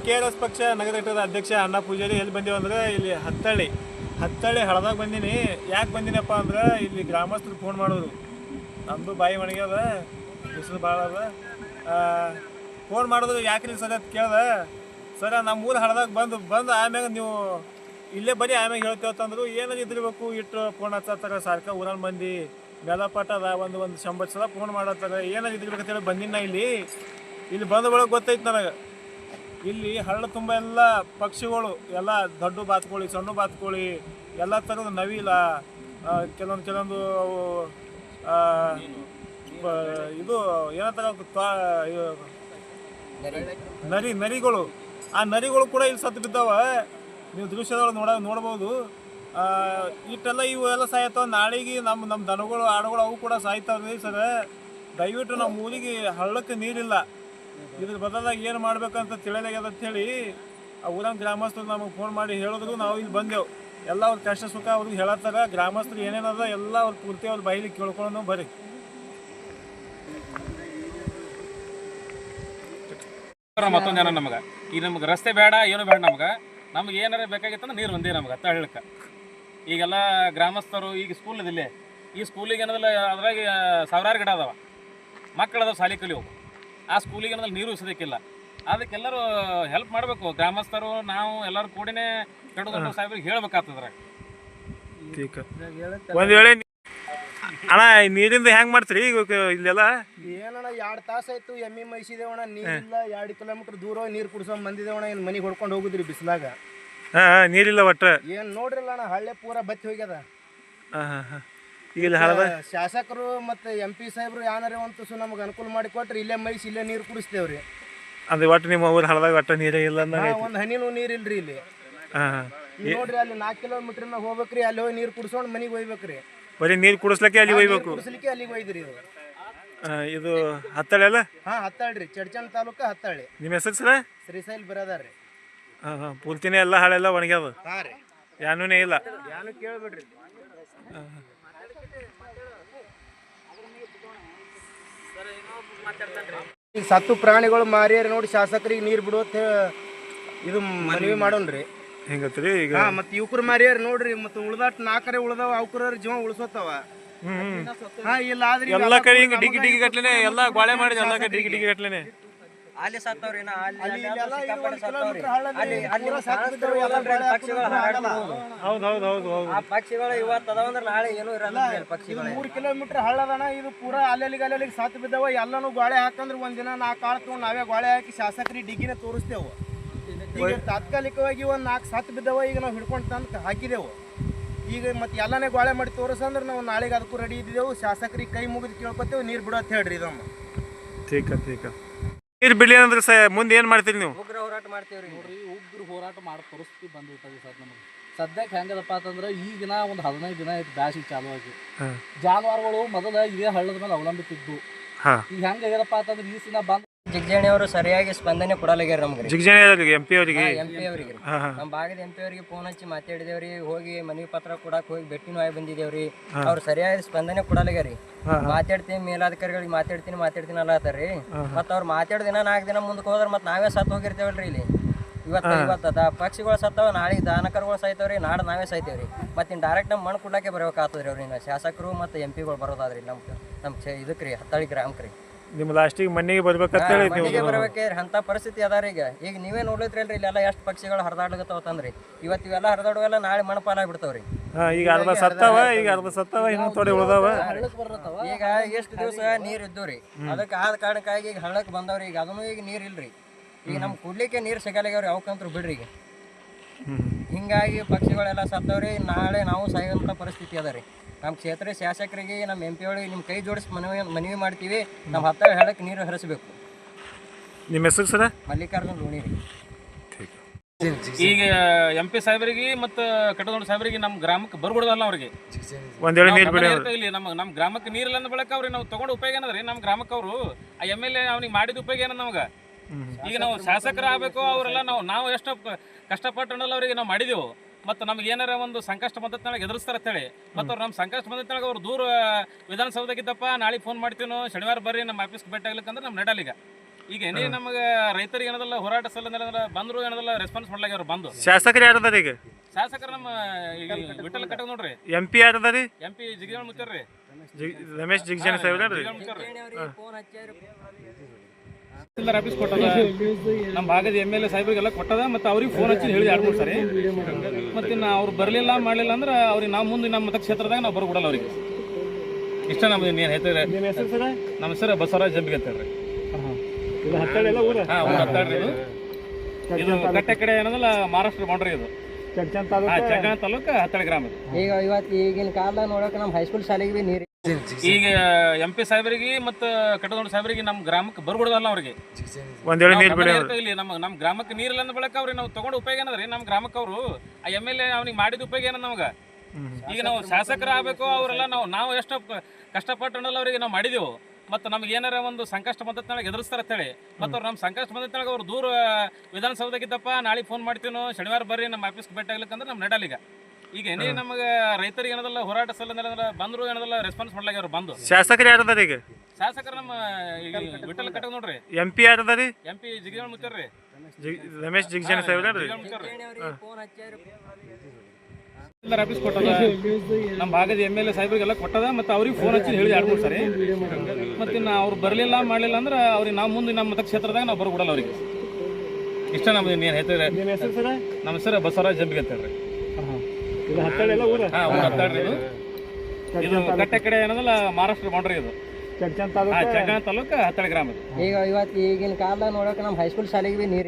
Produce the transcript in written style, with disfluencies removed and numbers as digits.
KRS ಪಕ್ಷ ನಗರ ಘಟಕದ ಅಧ್ಯಕ್ಷ ಅಣ್ಣ ಪೂಜಾರಿ. ಎಲ್ಲಿ ಬಂದೀವಿ ಅಂದ್ರೆ ಇಲ್ಲಿ ಹತ್ತಳ್ಳಿ ಹಳದಾಗ ಬಂದೀನಿ. ಯಾಕೆ ಬಂದೀನಪ್ಪ ಅಂದ್ರೆ ಇಲ್ಲಿ ಗ್ರಾಮಸ್ಥರು ಫೋನ್ ಮಾಡೋರು, ನಮ್ಮದು ಬಾಯಿ ಒಣಗ್ಯದ, ಬಿಸಿಲು ಭಾಳ ಅದ. ಫೋನ್ ಮಾಡಿದ್ರು ಯಾಕೆ ರೀ ಸರ್ ಅಂತ ಕೇಳ್ದೆ. ಸರ ನಮ್ಮ ಊರು ಹಳದಾಗ ಬಂದು ಆಮ್ಯಾಗ ನೀವು ಇಲ್ಲೇ ಬರೀ ಆಮ್ಯಾಗ ಹೇಳ್ತೇವತ್ತಂದ್ರು. ಏನಾದ್ರು ಇದ್ದಿರ್ಬೇಕು, ಇಟ್ಟು ಫೋನ್ ಹಚ್ಚತ್ತಾರೆ ಸಾರ್ಕ ಊರಲ್ಲಿ ಮಂದಿ ಮೇಲಪಟ್ಟದ ಒಂದು 100 ಸಲ ಫೋನ್ ಮಾಡತ್ತಾರೆ. ಏನಾದ್ರು ಇದ್ದಿರ್ಬೇಕಂತೇಳಿ ಬಂದಿನಿ ನಾ ಇಲ್ಲಿ ಬಂದ ಒಳಗೆ ಗೊತ್ತೈತೆ ನನಗೆ. ಇಲ್ಲಿ ಹಳ್ಳ ತುಂಬ ಎಲ್ಲ ಪಕ್ಷಿಗಳು, ಎಲ್ಲ ದೊಡ್ಡ ಬಾತುಕೋಳಿ, ಸಣ್ಣ ಬಾತುಕೋಳಿ, ಎಲ್ಲ ಥರದ ನವಿಲ, ಕೆಲವೊಂದು ಇದು ಏನಂತಾರೆ ನರಿಗಳು. ಆ ನರಿಗಳು ಕೂಡ ಇಲ್ಲಿ ಸತ್ತು ಬಿದ್ದಾವ. ನೀವು ದೃಶ್ಯದೊಳಗೆ ನೋಡ್ಬೋದು. ಇಟ್ಟೆಲ್ಲ ಇವೆಲ್ಲ ಸಾಯ್ತಾವ. ನಾಳೆಗೆ ನಮ್ಮ ದನಗಳು, ಆಡುಗಳು ಅವು ಕೂಡ ಸಾಯ್ತಾವ್ರಿ ಸರ್. ದಯವಿಟ್ಟು ನಮ್ಮ ಊರಿಗೆ ಹಳ್ಳಕ್ಕೆ ನೀರಿಲ್ಲ. ಇದ್ರ ಬದಲಾಗಿ ಏನು ಮಾಡ್ಬೇಕಂತ ತಿಳಿಯಾಗ್ಯದ ಅಂತೇಳಿ ಆ ಊರಿನ ಗ್ರಾಮಸ್ಥರು ನಮಗೆ ಫೋನ್ ಮಾಡಿ ಹೇಳಿದ್ರು. ನಾವು ಇಲ್ಲಿ ಬಂದೆವು. ಎಲ್ಲ ಅವ್ರ ಕಷ್ಟ ಸುಖ ಅವ್ರಿಗೆ ಹೇಳತ್ತಾರ. ಗ್ರಾಮಸ್ಥರು ಏನೇನದ ಎಲ್ಲ ಅವ್ರ ಪೂರ್ತಿ ಅವ್ರ ಬೈಲಿ ಕೇಳ್ಕೊಂಡು ಬರ್ರಿ. ಮತ್ತೊಂದು ಜನ ನಮಗೆ ರಸ್ತೆ ಬೇಡ, ಏನು ಬೇಡ, ನಮ್ಗೆ ಏನಾರ ಬೇಕಾಗಿತ್ತಂದ್ರೆ ನೀರು ಒಂದೇ ನಮ್ಗೆ ಹಳ್ಳಕ್ಕೆ. ಈಗೆಲ್ಲ ಗ್ರಾಮಸ್ಥರು ಈಗ ಸ್ಕೂಲ್ ಇದಿಲ್ಲ, ಈ ಸ್ಕೂಲಿಗೆ ಏನದಲ್ಲ ಅದ್ರಾಗ ಸಾವಿರಾರು ಗಿಡ ಅದಾವ, ಮಕ್ಕಳದ ಶಾಲೆ ಕಲಿಯೋವು. ಆ ಸ್ಕೂಲಿಗೆ ಏನದಲ್ಲಿ ನೀರು ಸಿಗೋಕ್ಕಿಲ್ಲ. ಅದಕ್ಕೆಲ್ಲರೂ ಹೆಲ್ಪ್ ಮಾಡಬೇಕು. ಗ್ರಾಮಸ್ಥರು ನಾವು ಎಲ್ಲರೂ ಕೂಡಿನೇ ದೊಡ್ಡ ಸಾಹೇಬ್ರಿಗೆ ಹೇಳ್ಬೇಕಾಗ್ತದ್ರಾಗ. ಒಂದು ವೇಳೆ ಅಣ್ಣ ನೀರಿಂದ ಹೆಂಗೆ ಮಾಡ್ತೀರಿ ಈಗ ಇಲ್ಲೆಲ್ಲ? ಏನಣ್ಣ 2 ತಾಸು ಆಯ್ತು ಎಮ್ಮಿ ಮೈಸಿದೇವಣ್ಣ, ನೀರಿಲ್ಲ. 2 ಕಿಲೋಮೀಟರ್ ದೂರ ನೀರು ಕುಡ್ಸೋ ಬಂದಿದ್ದೇವಣ್ಣ. ಏನು ಮನೆಗೆ ಹೊಡ್ಕೊಂಡು ಹೋಗುದ್ರಿ ಬಿಸಿಲಾಗ? ನೀರಿಲ್ಲ ಒಟ್ಟು. ಏನು ನೋಡ್ರಿಲ್ಲ ಅಣ್ಣ, ಹಳ್ಳೆ ಪೂರ ಬತ್ತಿ ಹೋಗ್ಯದ. ಈಗ ಶಾಸಕರು ಮತ್ತು MP ಸಾಹೇಬ್ರು ಏನಾರೇ ಒಂದು ತುಸು ನಮ್ಗೆ ಅನುಕೂಲ ಮಾಡಿ ಕೊಟ್ರಿ, ಇಲ್ಲೇ ಮೈಸಿ ಇಲ್ಲೇ ನೀರು ಕುಡಿಸ್ತೇವ್ರಿ. ಅಂದ್ರೆ ಒಟ್ಟು ನಿಮ್ಮ ಊರು ಹಳದಾಗ ಒಟ್ಟು ನೀರೇ ಇಲ್ಲ? ಒಂದು ಹನಿನೂ ನೀರಿಲ್ರಿ ಇಲ್ಲಿ. ನೋಡ್ರಿ ಅಲ್ಲಿ 4 ಕಿಲೋಮೀಟರ್ ಹೋಗ್ಬೇಕ್ರಿ. ಅಲ್ಲಿ ಹೋಗಿ ನೀರು ಕುಡಿಸ್ಕೊಂಡು ಮನೆಗೆ ಹೋಗ್ಬೇಕ್ರಿ. ಬರೀ ನೀರು ಕುಡಿಸ್ಲಿಕ್ಕೆ ಅಲ್ಲಿ ಹೋಗ್ಬೇಕು? ಕುಡಿಸ್ಲಿಕ್ಕೆ ಅಲ್ಲಿಗೆ ಹೋಯ್ದ್ರಿ ಇದು. ಇದು ಹತ್ತಳ್ಳಿ ಅಲ್ಲ? ಹತ್ತಳ್ಳಿ, ಚಡ್ಚನ್ ತಾಲೂಕು ಹತ್ತಳ್ಳಿ. ನಿಮ್ಮ ಹೆಸರು ಸರ? ಶ್ರೀಶೈಲ್ ಬರದಾರ್ರಿ. ಪೂರ್ತಿನೇ ಎಲ್ಲ ಹಳೆಲ್ಲ ಒಣಗ್ಯದ, ಯಾನೂನೇ ಇಲ್ಲ. ಯಾನು ಕೇಳ್ಬಿಡ್ರಿ. ಈಗ ಸತ್ತು ಪ್ರಾಣಿಗಳು ಮಾರಿಯಾರ ನೋಡಿ ಶಾಸಕರಿಗೆ ನೀರು ಬಿಡುವತ್ತ ಇದು ಮನವಿ ಮಾಡೋಣ್ರಿ. ಹೆಂಗತ್ರಿ ಈಗ? ಮತ್ತೆ ಯುವಕರು ಮಾರಿಯಾರ ನೋಡ್ರಿ, ಮತ್ತೆ ಉಳ್ದಾಟ್ 4 ಉಳ್ದಾವ, ಅವ್ಕರ ಜೀವ ಉಳಿಸೋತಾವ. ಇಲ್ಲ ಆದ್ರಿ ಎಲ್ಲ ಕಡೆ ಹಿಂಗ ಡಿಗಿ ಗಟ್ಲೆನೆ ಎಲ್ಲ ಗೋಳೆ ಮಾಡಿದ, ಎಲ್ಲ ಕಡೆ ಡಿಗಿ ಗಟ್ಲೆನೆ ಅಲ್ಲಿ ಸತ್ತವ್ರಿ. ಪಕ್ಷಿಗಳು ಇವತ್ತು ಅದಾವಂದ್ರೆ ನಾಳೆ ಏನು ಇರಲ್ಲ. ಪಕ್ಷಿಗಳು 3 ಕಿಲೋಮೀಟರ್ ಹಳ್ಳದಣ. ಇದು ಪೂರಾ ಅಲ್ಲಿಗೆ ಸತ್ತು ಬಿದ್ದಾವ. ಎಲ್ಲಾನು ಗೋಳೆ ಹಾಕಂದ್ರೆ ಒಂದಿನ 4 ಆಳು ತಗೊಂಡು ನಾವೇ ಗೋಳೆ ಹಾಕಿ ಶಾಸಕರಿಗೆ ಡಿಗ್ಗಿನ ತೋರಿಸ್ತೇವೆ. ಈಗ ತಾತ್ಕಾಲಿಕವಾಗಿ ಒಂದು 4 ಸತ್ತು ಬಿದ್ದಾವ. ಈಗ ನಾವು ಹಿಡ್ಕೊಂಡು ತಂದು ಹಾಕಿದೆವು. ಈಗ ಮತ್ತೆ ಎಲ್ಲನೇ ಗೋಳೆ ಮಾಡಿ ತೋರಿಸಂದ್ರೆ ನಾವು ನಾಳೆಗೆ ಅದಕ್ಕೂ ರೆಡಿ ಇದ್ದೇವೆ. ಶಾಸಕರಿಗೆ ಕೈ ಮುಗಿದು ಕೇಳ್ಕೊತೇವೆ, ನೀರು ಬಿಡೋತ್ ಹೇಳ್ರಿ ಇದಮ್ಮ. ನೀರು ಬಿಡ್ಲಿ ಅಂದ್ರೆ ಮುಂದೆ ಏನು ಮಾಡ್ತೀರಿ ನೀವು? ಉಗ್ರ ಹೋರಾಟ ಮಾಡ್ತೇವ್ರಿ. ನೋಡ್ರಿ, ಉಗ್ರ ಹೋರಾಟ ಮಾಡೋ ಪರಿಸ್ಥಿತಿ ಬಂದ್ಬಿಟ್ಟದೆ ಸರ್ ನಮಗೆ. ಸದ್ಯಕ್ಕೆ ಹೆಂಗದಪ್ಪ ಅಂತಂದ್ರೆ ಈಗಿನ ಒಂದು 15 ದಿನ ಆಯ್ತು ಬ್ಯಾಸಿಗೆ ಚಾಲು ಆಗಿ. ಜಾನುವಾರುಗಳು ಮೊದಲ ಇದೇ ಹಳ್ಳದ ಮೇಲೆ ಅವಲಂಬಿತಿದ್ದು. ಈಗ ಹೆಂಗಾಗ್ಯದಪ್ಪ ಅಂತಂದ್ರೆ ಈ ದಿನ ಬಂದು ಜಿಗ್ಜಾಣಿ ಅವರು ಸರಿಯಾಗಿ ಸ್ಪಂದನೆ ಕೊಡಲಾಗ್ಯಾರ ನಮ್ಗೆ. ಜಿಗ್ಜಾಣಿ MP ಅವರಿಗೆ ನಮ್ಮ ಭಾಗದ MP ಅವರಿಗೆ ಫೋನ್ ಹಚ್ಚಿ ಮಾತಾಡಿದೇವ್ರಿ. ಹೋಗಿ ಮನವಿ ಪತ್ರ ಕೊಡಕ್ ಹೋಗಿ ಭೇಟಿನೂ ಆಗಿ ಬಂದಿದ್ದೇವ್ರಿ. ಅವ್ರು ಸರಿಯಾಗಿ ಸ್ಪಂದನೆ ಕೊಡಲಾಗ್ಯಾರಿ. ಮಾತಾಡ್ತೀನಿ, ಮೇಲಾಧಿಕಾರಿಗಳಿಗೆ ಮಾತಾಡ್ತೀನಿ ಅಲ್ಲತ್ತಾರ್ರಿ. ಮತ್ತ ಅವ್ರು ಮಾತಾಡಿದ ದಿನ 4 ದಿನ ಮುಂದಕ್ಕೆ ಹೋದ್ರೆ ಮತ್ತೆ ನಾವೇ ಸತ್ತು ಹೋಗಿರ್ತೇವಲ್ರಿ. ಇಲ್ಲಿ ಇವತ್ತು ಪಕ್ಷಿಗಳು ಸತ್ತಾವ, ನಾಳೆಗೆ ದಾನಕರುಗಳು ಸಾಯ್ತಾವ್ರಿ, ನಾಳೆ ನಾವೇ ಸಾಯ್ತೇವ್ರಿ. ಮತ್ತೆ ಡೈರೆಕ್ಟ್ ನಮ್ಮ ಮಣ್ಣು ಕೊಡ್ಲಾಕೆ ಬರ್ಬೇಕಾಗ್ತದ್ರಿ ಅವ್ರಿಂದ ಶಾಸಕರು ಮತ್ತು MP ಗಳು ಬರೋದಾದ್ರಿ. ನಮ್ಮ ಇದಕ್ಕೆ ರೀ ಹತ್ತಳ್ಳಿ ಗ್ರಾಮಕ್ಕೆ ರೀ. ನಿಮ್ಮ ಲಾಸ್ಟಿಗೆ ಮನೆಗೆ ಬರ್ಬೇಕಂತೇಳಿ ಬರ್ಬೇಕ್ರಿ. ಅಂತ ಪರಿಸ್ಥಿತಿ ಅದಾರ ಈಗ ನೀವೇ ನೋಡ್ಲಿತ್ರಿ ಇಲ್ಲೆಲ್ಲ ಎಷ್ಟು ಪಕ್ಷಿಗಳು ಹರಿದಾಡ್ಲತ್ತಾವ ತಂದ್ರಿ. ಇವತ್ತು ಇವೆಲ್ಲ ಹರಿದಾಡುವೆಲ್ಲ ನಾಳೆ ಮಣ್ಣಪಾಲಾಗಿ ಬಿಡ್ತಾವ್ರಿ. ಈಗ ಅರ್ಧ ಸತ್ತಾವ, ಇನ್ನೂ ಥೋಡೆ ಉಳ್ದಾವ. ಈಗ ಎಷ್ಟು ದಿವಸ ನೀರ್ ಇದ್ದವ್ರಿ, ಅದಕ್ಕೆ ಆದ ಕಾರಣಕ್ಕಾಗಿ ಈಗ ಹಳ್ಳಕ್ಕೆ ಬಂದವ್ರಿ. ಈಗ ಅದನ್ನು ಈಗ ನೀರ್ ಇಲ್ರಿ. ಈಗ ನಮ್ಗೆ ಕುಡ್ಲಿಕ್ಕೆ ನೀರು ಸಿಗಲ್ಲಾಗ್ಯಾವ್ರಿ. ಅವಕ್ಕಂತೂ ಬಿಡ್ರಿ. ಈಗ ಹಿಂಗಾಗಿ ಪಕ್ಷಿಗಳೆಲ್ಲ ಸತ್ತವ್ರಿ. ನಾಳೆ ನಾವು ಸಾಯುವಂಥ ಪರಿಸ್ಥಿತಿ ಅದ ರೀ. ನಮ್ಮ ಕ್ಷೇತ್ರ ಶಾಸಕರಿಗೆ, ನಮ್ಮ MP ಅವರಿಗೆ ನಿಮ್ಮ ಕೈ ಜೋಡಿಸಿ ಮನವಿ ಮಾಡ್ತೀವಿ. ನಮ್ಮ ಹತ್ತಳ್ಳಿ ಹಳ್ಳಕ್ಕೆ ನೀರು ಹರಿಸಬೇಕು. ನಿಮ್ಮ ಹೆಸರು ಸರ? ಮಲ್ಲಿಕಾರ್ಜುನ್ ರೋಣಿ ರೀ. ಈಗ MP ಸಾಹೇಬರಿಗೆ ಮತ್ತು ಕಟದೊಂಡ ಸಾಹೇಬರಿಗೆ ನಮ್ಮ ಗ್ರಾಮಕ್ಕೆ ಬರ್ಬಿಡೋದಲ್ಲ. ಅವ್ರಿಗೆ ಒಂದ್ ವೇಳೆ ನೀರು ಬಿಡಿ ಇಲ್ಲಿ ನಮ್ಮ ಗ್ರಾಮಕ್ಕೆ ನೀರಿಲ್ಲ ಅಂದ ಬಳಕ ಅವ್ರಿಗೆ ನಾವು ತಗೊಂಡು ಉಪಯೋಗ ಏನದ್ರಿ? ನಮ್ಮ ಗ್ರಾಮಕ್ಕೆ ಅವರು ಆ MLA ಅವ್ನಿಗೆ ಮಾಡಿದ ಉಪಯೋಗ ಏನದ ನಮ್ಗೆ? ಈಗ ನಾವು ಶಾಸಕರು ಆಗಬೇಕು. ಅವರೆಲ್ಲ ನಾವು ಎಷ್ಟು ಕಷ್ಟಪಟ್ಟು ಅನ್ನೋಲ್ಲ ಅವರಿಗೆ ನಾವು ಮಾಡಿದೆವು. ಮತ್ತು ನಮ್ಗೆ ಏನಾರ ಒಂದು ಸಂಕಷ್ಟ ಬಂದತ್ನಾಗ ಎದುರಿಸ್ತಾರೆ ಅಂತೇಳಿ ಮತ್ತು ಅವ್ರು ನಮ್ಮ ಸಂಕಷ್ಟ ಬಂದತ್ನಾಗ ಅವ್ರು ದೂರ ವಿಧಾನಸೌಧಕ್ಕಿದ್ದಪ್ಪ, ನಾಳೆ ಫೋನ್ ಮಾಡ್ತೀವಿ, ಶನಿವಾರ ಬರ್ರಿ ನಮ್ಮ ಆಫೀಸ್ಗೆ ಭೇಟಿ ಆಗ್ಲಿಕ್ಕಂದ್ರೆ ನಮ್ಮ ನಡಲ್ಲ. ಈಗ ಈಗ ಏನೇ ನಮಗೆ ರೈತರಿಗೆ ಏನದಲ್ಲ ಹೋರಾಟ ಸಲ್ಲ ಬಂದ್ರು ಏನದಲ್ಲ ರೆಸ್ಪಾನ್ಸ್ ಮಾಡ್ಲಾಗ್ಯಾರ ಬಂದು. ಶಾಸಕರು ಯಾರದಾರ ಈಗ? ಶಾಸಕರು ನಮ್ಮ ಈಗ ವಿಠಲ್ ಕಟ್ಟಕ್ ನೋಡ್ರಿ. MP ಯಾರದಾರಿ? MP ಜಿಗಜಾಳ ಮುಚ್ಚಾರ್ರಿ, ರಮೇಶ್ ಜಿಗಜಾಣಿ ಸಾಹೇಬ್ರಿ. ತಹಸೀಲ್ದಾರ್ ಆಫೀಸ್ ಕೊಟ್ಟದ, ನಮ್ಮ ಭಾಗದ MLA ಸಾಹೇಬ್ರಿಗೆಲ್ಲ ಕೊಟ್ಟದ, ಮತ್ತು ಅವ್ರಿಗೆ ಫೋನ್ ಹಚ್ಚಿ ಹೇಳಿ 2-3 ಸಾರಿ. ಮತ್ತೆ ಅವ್ರು ಬರಲಿಲ್ಲ ಮಾಡಲಿಲ್ಲ ಅಂದ್ರೆ ಅವ್ರಿಗೆ ನಾವು ಮುಂದೆ ನಮ್ಮ ಮತಕ್ಷೇತ್ರದಾಗ ನಾವು ಬರ್ಕೊಡಲ್ಲ ಅವ್ರಿಗೆ. ಇಷ್ಟ ನಮ್ದು ಏನು ಹೇಳ್ತಾರೆ. ನಮ್ಮ ಹೆಸರು ಬಸವರಾಜ್ ಜಂಬಿಗೆ ಅಂತ ಹೇಳ್ರಿ. ಹಾಂ, ಹತ್ತಾಳ್ರಿ. ಇದು ಕಟ್ಟೆ ಕಡೆ ಏನದಲ್ಲ ಮಹಾರಾಷ್ಟ್ರ ಬೌಂಡ್ರಿ. ಇದು ಚಗ್ಗಾನ ತಾಲೂಕು ಹತ್ತಾಳಿ ಗ್ರಾಮ. ಈಗ ಈಗಿನ ಕಾಲ ನೋಡಕ್ಕೆ ನಮ್ಮ ಹೈಸ್ಕೂಲ್ ಶಾಲೆಗೆ ಬಿ ನೀರು ಈಗ MP ಸಾಹೇಬರಿಗೆ ಮತ್ತು ಕಟ್ಟದೊಂಡ ಸಾಹೇಬರಿಗೆ ನಮ್ಮ ಗ್ರಾಮಕ್ಕೆ ಬರ್ಬಿಡೋದಲ್ಲ ಅವ್ರಿಗೆ. ಇಲ್ಲಿ ನಮ್ಮ ಗ್ರಾಮಕ್ಕೆ ನೀರಿಲ್ಲ ಅಂದ ಬಳಕ ಅವ್ರಿಗೆ ನಾವು ತಗೊಂಡು ಉಪಯೋಗ ಏನದ್ರಿ? ನಮ್ಮ ಗ್ರಾಮಕ್ಕೆ ಅವರು ಆ MLA ಅವ್ನಿಗೆ ಮಾಡಿದ ಉಪಯೋಗ ಏನದ ನಮ್ಗೆ? ಈಗ ನಾವು ಶಾಸಕರು ಆಗಬೇಕು, ಅವರೆಲ್ಲ ನಾವು ಎಷ್ಟು ಕಷ್ಟಪಟ್ಟು ಅನ್ನೋಲ್ಲ ಅವ್ರಿಗೆ ನಾವು ಮಾಡಿದೆವು. ಮತ್ತು ನಮ್ಗೆ ಏನಾರ ಒಂದು ಸಂಕಷ್ಟ ಬಂದತ್ನಾಗ ಎದುರಿಸ್ತಾರೆ ಅಂತೇಳಿ, ಮತ್ತು ಅವ್ರು ನಮ್ಮ ಸಂಕಷ್ಟ ಬಂದತ್ನಾಗ ಅವ್ರು ದೂರ ವಿಧಾನಸೌಧಕ್ಕಿದ್ದಪ್ಪ, ನಾಳೆ ಫೋನ್ ಮಾಡ್ತೀನೋ, ಶನಿವಾರ ಬರ್ರಿ ನಮ್ಮ ಆಫೀಸ್ಗೆ ಭೇಟಿ ಆಗ್ಲಿಕ್ಕಂದ್ರೆ ನಮ್ಮ ನಡಲ್ಲ. ಈಗ ಏನೇ ನಮಗೆ ರೈತರಿಗೆ ಏನದಲ್ಲ ಹೋರಾಟ ಸಲ್ಲ ಬಂದ್ರು ಏನದಲ್ಲ ರೆಸ್ಪಾನ್ಸ್ ಮಾಡ್ಲಾಗ್ಯಾರ ಬಂದು. ಶಾಸಕರು ಯಾರದಾರ ಈಗ? ಶಾಸಕರು ನಮ್ಮ ಈಗ ವಿಠಲ್ ಕಟ್ಟಕ್ ನೋಡ್ರಿ. MP ಯಾರದಾರಿ? MP ಜಿಗಜಾಳ ಮುಚ್ಚಾರ್ರಿ, ರಮೇಶ್ ಜಿಗಜಾಣಿ ಸಾಹೇಬ್ರಿ. ತಹಸೀಲ್ದಾರ್ ಆಫೀಸ್ ಕೊಟ್ಟದ, ನಮ್ಮ ಭಾಗದ MLA ಸಾಹೇಬ್ರಿಗೆಲ್ಲ ಕೊಟ್ಟದ, ಮತ್ತು ಅವ್ರಿಗೆ ಫೋನ್ ಹಚ್ಚಿ ಹೇಳಿ 2-3 ಸಾರಿ. ಮತ್ತೆ ಅವ್ರು ಬರಲಿಲ್ಲ ಮಾಡಲಿಲ್ಲ ಅಂದ್ರೆ ಅವ್ರಿಗೆ ನಾವು ಮುಂದೆ ನಮ್ಮ ಮತಕ್ಷೇತ್ರದಾಗ ನಾವು ಬರ್ಕೊಡಲ್ಲ ಅವ್ರಿಗೆ. ಇಷ್ಟ ನಮ್ದು ಏನು ಹೇಳ್ತಾರೆ. ನಮ್ಮ ಹೆಸರು ಬಸವರಾಜ್ ಜಂಬಿಗೆ ಅಂತ ಹೇಳ್ರಿ. ಹಾಂ, ಹತ್ತಾಳ್ರಿ. ಇದು ಕಟ್ಟೆ ಕಡೆ ಏನದಲ್ಲ ಮಹಾರಾಷ್ಟ್ರ ಬೌಂಡ್ರಿ. ಇದು ಚಗ್ಗಾನ ತಾಲೂಕು ಹತ್ತಾಳಿ ಗ್ರಾಮ. ಈಗ ಈಗಿನ ಕಾಲ ನೋಡಕ್ಕೆ ನಮ್ಮ ಹೈಸ್ಕೂಲ್ ಶಾಲೆಗೆ ಬಿ ನೀರು